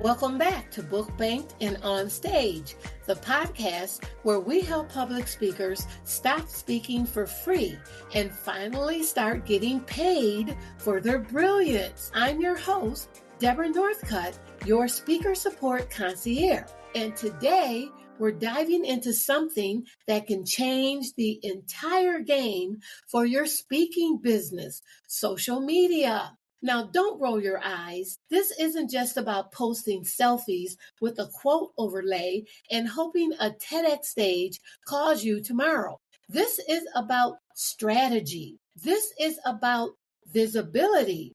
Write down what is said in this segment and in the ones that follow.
Welcome back to Book Banked and On Stage, the podcast where we help public speakers stop speaking for free and finally start getting paid for their brilliance. I'm your host, Deborah Northcutt, your speaker support concierge. And today we're diving into something that can change the entire game for your speaking business, social media. Now, don't roll your eyes. This isn't just about posting selfies with a quote overlay and hoping a TEDx stage calls you tomorrow. This is about strategy. This is about visibility.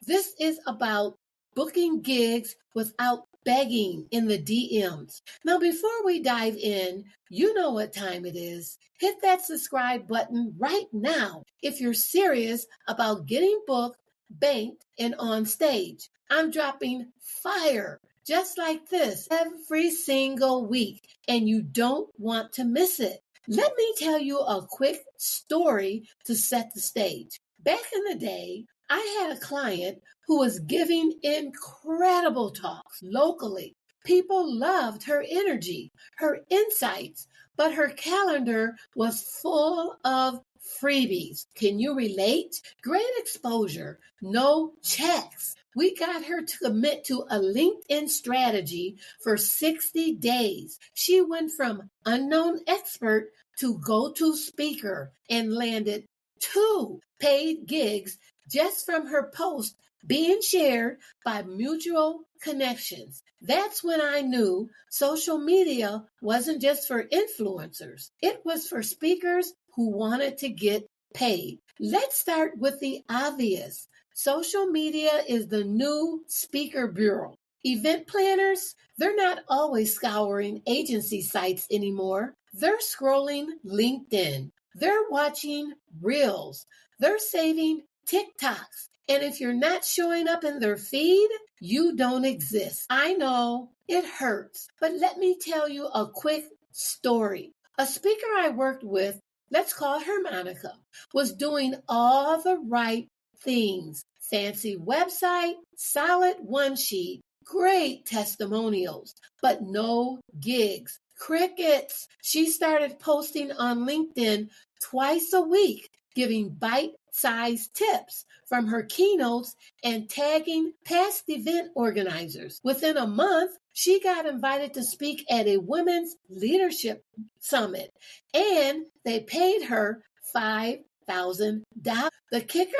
This is about booking gigs without begging in the DMs. Now, before we dive in, you know what time it is. Hit that subscribe button right now if you're serious about getting booked, banked, and on stage. I'm dropping fire just like this every single week, and you don't want to miss it. Let me tell you a quick story to set the stage. Back in the day, I had a client who was giving incredible talks locally. People loved her energy, her insights, but her calendar was full of freebies. Can you relate? Great exposure, no checks. We got her to commit to a LinkedIn strategy for 60 days. She went from unknown expert to go-to speaker and landed 2 paid gigs just from her post being shared by mutual connections. That's when I knew social media wasn't just for influencers. It was for speakers who wanted to get paid. Let's start with the obvious. Social media is the new speaker bureau. Event planners, they're not always scouring agency sites anymore. They're scrolling LinkedIn. They're watching Reels. They're saving TikToks. And if you're not showing up in their feed, you don't exist. I know it hurts, but let me tell you a quick story. A speaker I worked with, let's call her Monica, was doing all the right things. Fancy website, solid one sheet, great testimonials, but no gigs. Crickets. She started posting on LinkedIn twice a week, giving bite-sized tips from her keynotes and tagging past event organizers. Within a month, she got invited to speak at a women's leadership summit, and they paid her $5,000. The kicker?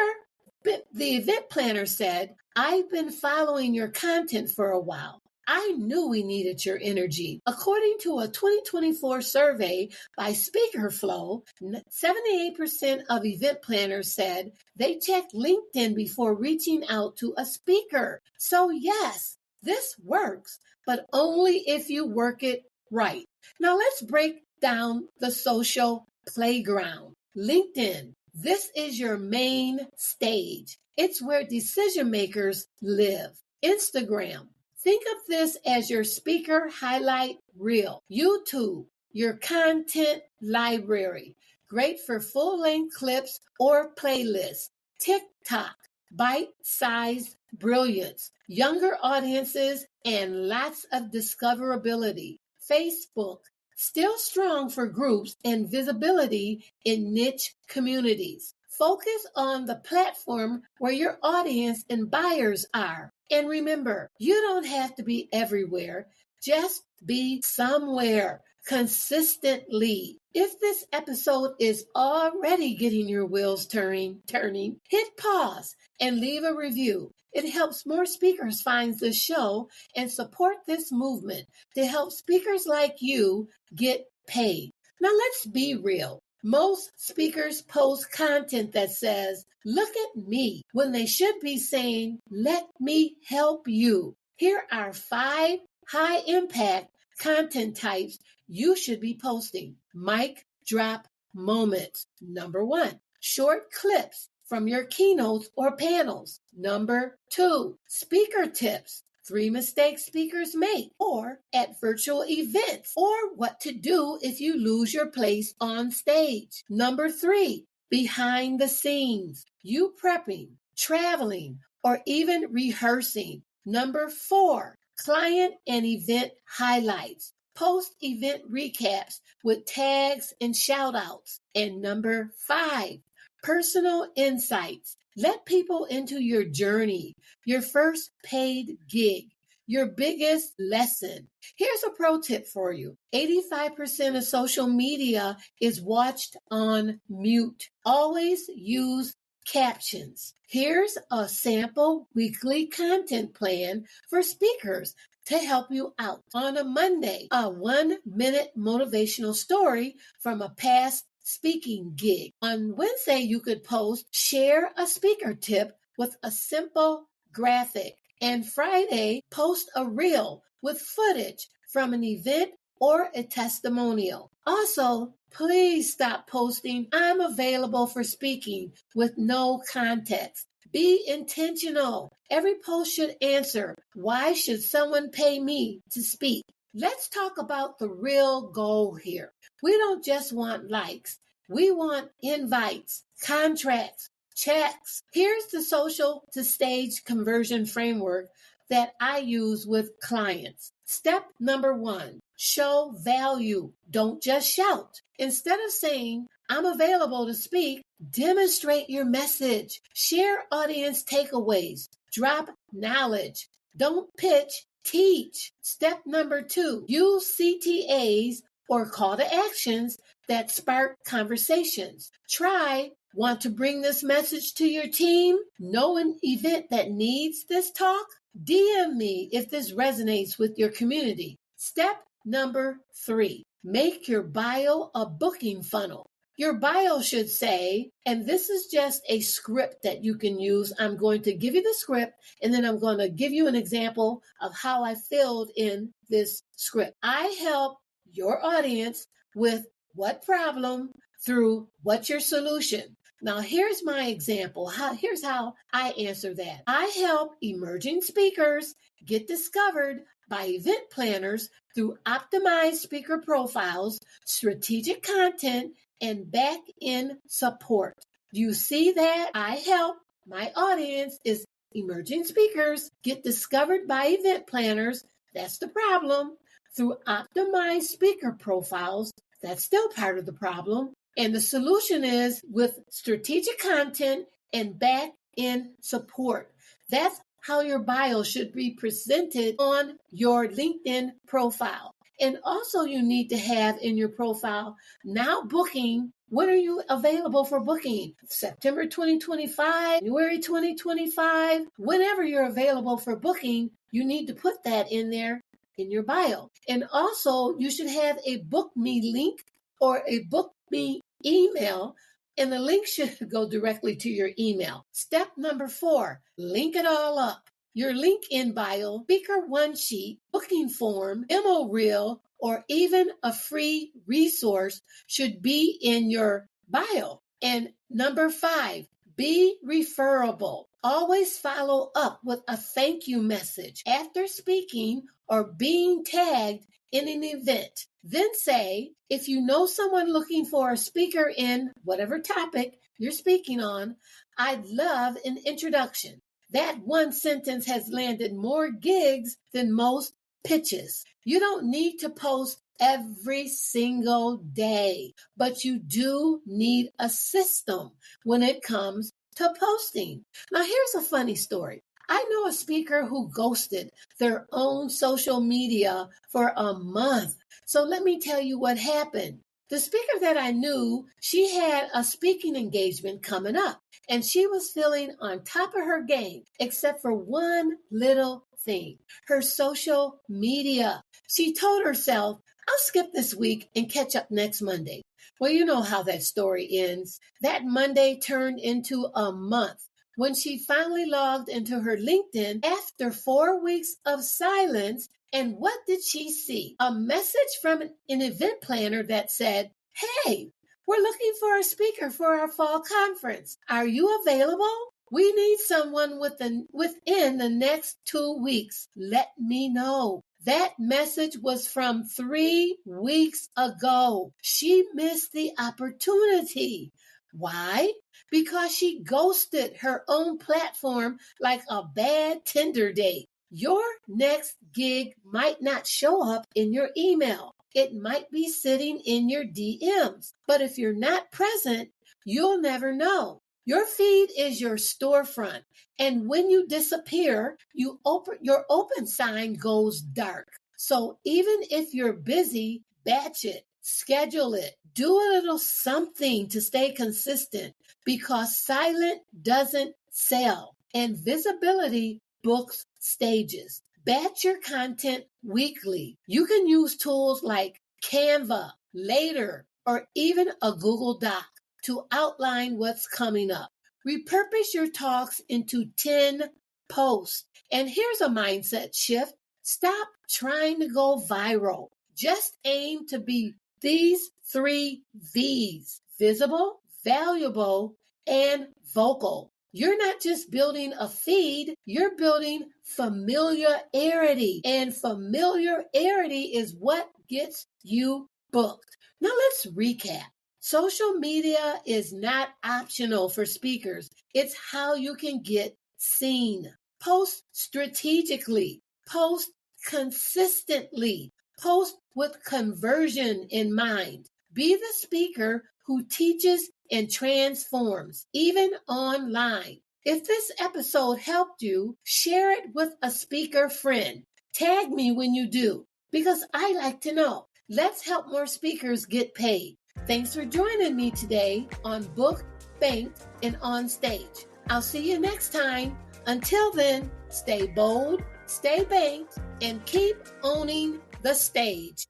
The event planner said, I've been following your content for a while. I knew we needed your energy. According to a 2024 survey by SpeakerFlow, 78% of event planners said they checked LinkedIn before reaching out to a speaker. So yes, this works, but only if you work it right. Now let's break down the social playground. LinkedIn. This is your main stage. It's where decision makers live. Instagram. Think of this as your speaker highlight reel. YouTube, your content library. Great for full-length clips or playlists. TikTok, bite-sized brilliance. Younger audiences and lots of discoverability. Facebook, still strong for groups and visibility in niche communities. Focus on the platform where your audience and buyers are. And remember, you don't have to be everywhere. Just be somewhere consistently. If this episode is already getting your wheels turning, hit pause and leave a review. It helps more speakers find the show and support this movement to help speakers like you get paid. Now let's be real. Most speakers post content that says, look at me, when they should be saying, let me help you. Here are 5 high impact content types you should be posting. Mic drop moments. Number 1, short clips from your keynotes or panels. Number 2, speaker tips. 3 mistakes speakers make, or at virtual events, or what to do if you lose your place on stage. Number 3, behind the scenes, you prepping, traveling, or even rehearsing. Number 4, Client and event highlights. Post event recaps with tags and shout outs. And number 5, personal insights. Let people into your journey, your first paid gig, your biggest lesson. Here's a pro tip for you. 85% of social media is watched on mute. Always use captions. Here's a sample weekly content plan for speakers to help you out. On a Monday, a 1-minute motivational story from a past speaking gig. On Wednesday, you could post, share a speaker tip with a simple graphic. And Friday, post a reel with footage from an event or a testimonial. Also, please stop posting, "I'm available for speaking," with no context. Be intentional. Every post should answer, why should someone pay me to speak? Let's talk about the real goal here. We don't just want likes. We want invites, contracts, checks. Here's the social to stage conversion framework that I use with clients. Step number 1, show value. Don't just shout. Instead of saying, "I'm available to speak," demonstrate your message. Share audience takeaways. Drop knowledge. Don't pitch, teach. Step number 2, use CTAs or call to actions that spark conversations. Try, "Want to bring this message to your team? Know an event that needs this talk? DM me if this resonates with your community." Step number 3, make your bio a booking funnel. Your bio should say, and this is just a script that you can use. I'm going to give you the script, and then I'm going to give you an example of how I filled in this script. I help your audience with what problem through what's your solution. Now, here's my example. Here's how I answer that. I help emerging speakers get discovered by event planners through optimized speaker profiles, strategic content, and back-end support. Do you see that? I help my audience is emerging speakers get discovered by event planners. That's the problem. Through optimized speaker profiles. That's still part of the problem. And the solution is with strategic content and back-end support. That's how your bio should be presented on your LinkedIn profile. And also you need to have in your profile, now booking. When are you available for booking? September 2025, January 2025, whenever you're available for booking, you need to put that in there in your bio. And also you should have a book me link or a book me email, and the link should go directly to your email. Step number 4, link it all up. Your link in bio, speaker one sheet, booking form, demo reel, or even a free resource should be in your bio. And number 5, be referable. Always follow up with a thank you message after speaking or being tagged in an event. Then say, if you know someone looking for a speaker in whatever topic you're speaking on, I'd love an introduction. That one sentence has landed more gigs than most pitches. You don't need to post every single day, but you do need a system when it comes to posting. Now, here's a funny story. I know a speaker who ghosted their own social media for a month. So let me tell you what happened. The speaker that I knew, she had a speaking engagement coming up, and she was feeling on top of her game, except for one little thing, her social media. She told herself, "I'll skip this week and catch up next Monday." Well, you know how that story ends. That Monday turned into a month. When she finally logged into her LinkedIn after 4 weeks of silence, and what did she see? A message from an event planner that said, "Hey, we're looking for a speaker for our fall conference. Are you available? We need someone within the next 2 weeks. Let me know." That message was from 3 weeks ago. She missed the opportunity. Why? Because she ghosted her own platform like a bad Tinder date. Your next gig might not show up in your email. It might be sitting in your DMs. But if you're not present, you'll never know. Your feed is your storefront. And when you disappear, your open sign goes dark. So even if you're busy, batch it, schedule it, do a little something to stay consistent because silent doesn't sell and visibility books stages. Batch your content weekly. You can use tools like Canva, Later, or even a Google Doc to outline what's coming up. Repurpose your talks into 10 posts. And here's a mindset shift. Stop trying to go viral. Just aim to be these 3 V's: visible, valuable, and vocal. You're not just building a feed, you're building familiarity. And familiarity is what gets you booked. Now let's recap. Social media is not optional for speakers. It's how you can get seen. Post strategically. Post consistently. Post with conversion in mind. Be the speaker who teaches and transforms, even online. If this episode helped you, share it with a speaker friend. Tag me when you do, because I like to know. Let's help more speakers get paid. Thanks for joining me today on Booked, Banked, and On Stage. I'll see you next time. Until then, stay bold, stay banked, and keep owning the stage.